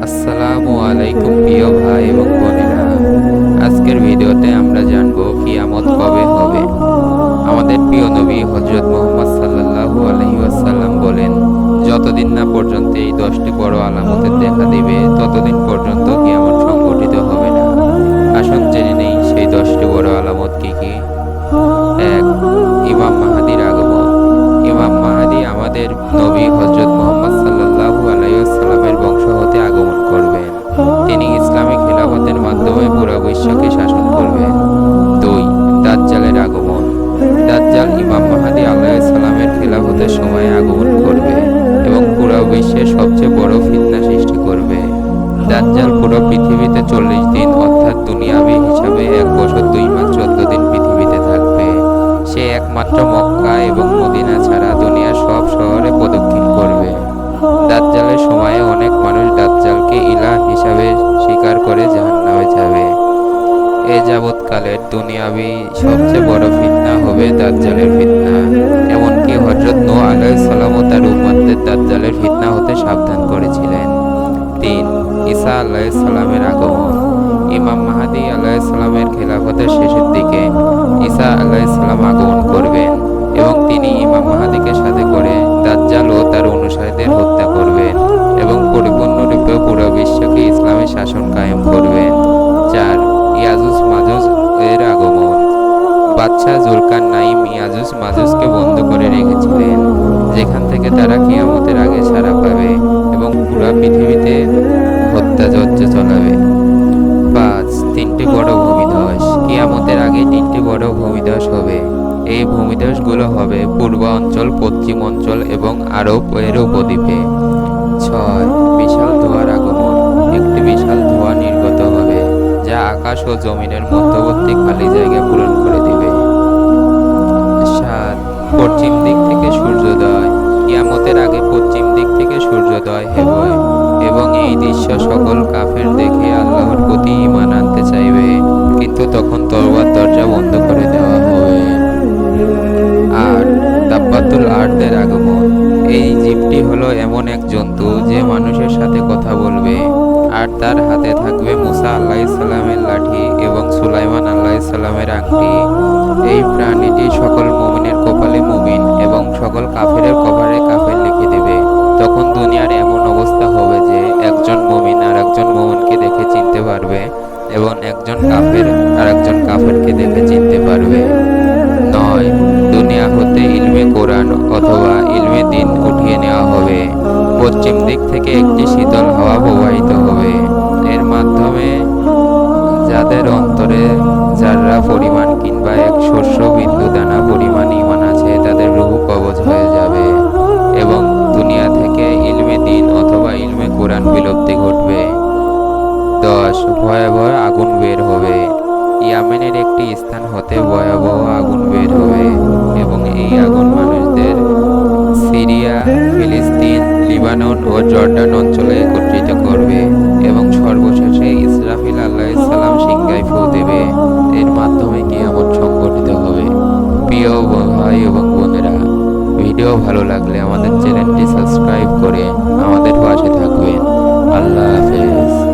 আসসালামু আলাইকুম প্রিয় ভাই এবং বোনেরা। আজকের ভিডিওতে আমরা জানবো কিয়ামত কবে হবে। আমাদের প্রিয় নবী হযরত মুহাম্মদ সাল্লাল্লাহু আলাইহি ওয়াসাল্লাম বলেন, যতদিন না পর্যন্ত এই 10টি বড় আলামতের দেখা দিবে ততদিন পর্যন্ত কিয়ামত সংঘটিত হবে না। আসুন জেনে নেই সেই 10টি বড় আলামত কি কি। 1. ইমাম মাহদীর আগমন। ইমাম মাহদী আমাদের নবী হযরত মুহাম্মদ সাল্লাল্লাহু আলাইহি ওয়াসাল্লামের বংশ হতে আগমন করবেন। তিনি ইসলামী খিলাফতের মাধ্যমে পুরো বিশ্বকে শাসন করবেন। 2. দাজ্জালের আগমন। দাজ্জাল ইমাম মাহদী আলাইহিস সালামের খিলাফতের সময় আগমন করবে এবং পুরো বিশ্বে সবচেয়ে বড় ফিতনা সৃষ্টি করবে। দাজ্জাল পুরো পৃথিবীতে 40 দিন অর্থাৎ দুনিয়াবী হিসাবে 1 বছর 2 মাস 14 দিন পৃথিবীতে থাকবে। সে একমাত্র মক্কা এবং মদিনা ছাড়া দুনিয়ার সব শহরে প্রদক্ষিণ করবে। দাজ্জালের সময়ে অনেক মানুষ দাজ্জালকে ইলাহ হিসাবে স্বীকার করে জাহান্নামে যাবে। এ যাবৎকালের দুনিয়াবি সবচেয়ে বড় ফিতনা হবে দাজ্জালের ফিতনা। এমনকি হযরত নূহ আলাইহিস সালাম ও তার উম্মতদের দাজ্জালের ফিতনা হতে সাবধান করেছিলেন। 3. ঈসা আলাইহিস সালামের আগমন। ইমাম মাহদী আলাইহিস সালামের খিলাফতের শেষের দিকে ঈসা আলাইহিস সালাম আগমন করবেন এবং তিনি ইমাম মাহদীকে সাথে করে দাজ্জাল ও তার অনুসারীদের হত্যা করবেন এবং পরিপূর্ণরূপে পুরো বিশ্বকে ইসলামের শাসন কায়েম করবেন। 4. ইয়াজুজ মাজুজ এর আগমন। বাদশাহ জুলকারনাইন ইয়াজুজ মাজুজকে বন্ধ করে রেখেছিলেন, যেখান থেকে তারা কিয়ামতের আগে ছাড়া পাবে এবং পুরো পৃথিবীতে হত্যাযজ্ঞ চালাবে। 5. 3টি বড় ভূমিধস। কিয়ামতের আগে 3টি বড় ভূমিধস হবে। এই ভূমিধসগুলো হবে পূর্ব অঞ্চল, পশ্চিম অঞ্চল এবং আরব এর উপদ্বীপে। 6. বিশাল ধোঁয়ার আগমন। একটি বিশাল ধোঁয়া নির্গত হবে যা আকাশ ও জমিনের মধ্যবর্তী খালি জায়গা পূরণ করে দিবে। 7. পশ্চিম দিক থেকে সূর্যোদয়। কিয়ামতের আগে পশ্চিম দিক থেকে সূর্যোদয় হবে এবং এই দৃশ্য সকল কাফের দেখে আল্লাহর প্রতি ঈমান আনতে চাইবে, কিন্তু তখন তওবার দরজা বন্ধ করে দেওয়া হবে। 8. দাব্বাতুল আরদের আগমন। এই জীবটি হলো এমন এক জন্তু যে মানুষের সাথে কথা বলবে, আর তার হাতে থাকবে মুসা আলাইহিস সালামের লাঠি এবং সুলাইমান আলাইহিস সালামের আংটি। এই প্রাণীটি সকল মুমিনের কপালে মুমিন এবং সকল কাফেরের কপালে কাফের লিখে দেবে। তখন দুনিয়ার এমন অবস্থা হবে যে একজন মুমিন আর একজন মুমিনকে দেখে চিনতে পারবে এবং একজন কাফের আর একজন কাফেরকে দেখে চিনতে পারবে। 9. দুনিয়া হতে ইলমে কোরআন অথবা ইলমে দ্বীন উঠিয়ে নেওয়া হবে। পশ্চিম দিক থেকে একটি শীতল হাওয়া প্রবাহিত হবে। এর মাধ্যমে যাদের অন্তরে যাররা পরিমাণ কিংবা এক শস্য বিন্দু দানা পরিমাণ ঈমান আছে তাদের রূহ কবজ হয়ে যাবে এবং দুনিয়া থেকে ইলমে দ্বীন অথবা ইলমে কোরআন বিলুপ্তি ঘটবে। 10. ভয়াবহ আগুন বের হবে। ইয়েমেনের একটি স্থান হতে ভয়াবহ আগুন বের হবে এবং এই আগুন মানুষদের সিরিয়া, ফিলিস্তিন, লিবানন ও জর্ডান অঞ্চলে একত্রিত করবে এবং সর্বশেষে ইসরাফিল আলাইহিস সালাম সিংহায় ফু দেবে। এর মাধ্যমে কিয়ামত সংঘটিত হবে। প্রিয় ভাই এবং বোনেরা, ভিডিও ভালো লাগলে আমাদের চ্যানেলটি সাবস্ক্রাইব করে আমাদের পাশে থাকবেন। আল্লাহ হাফেজ।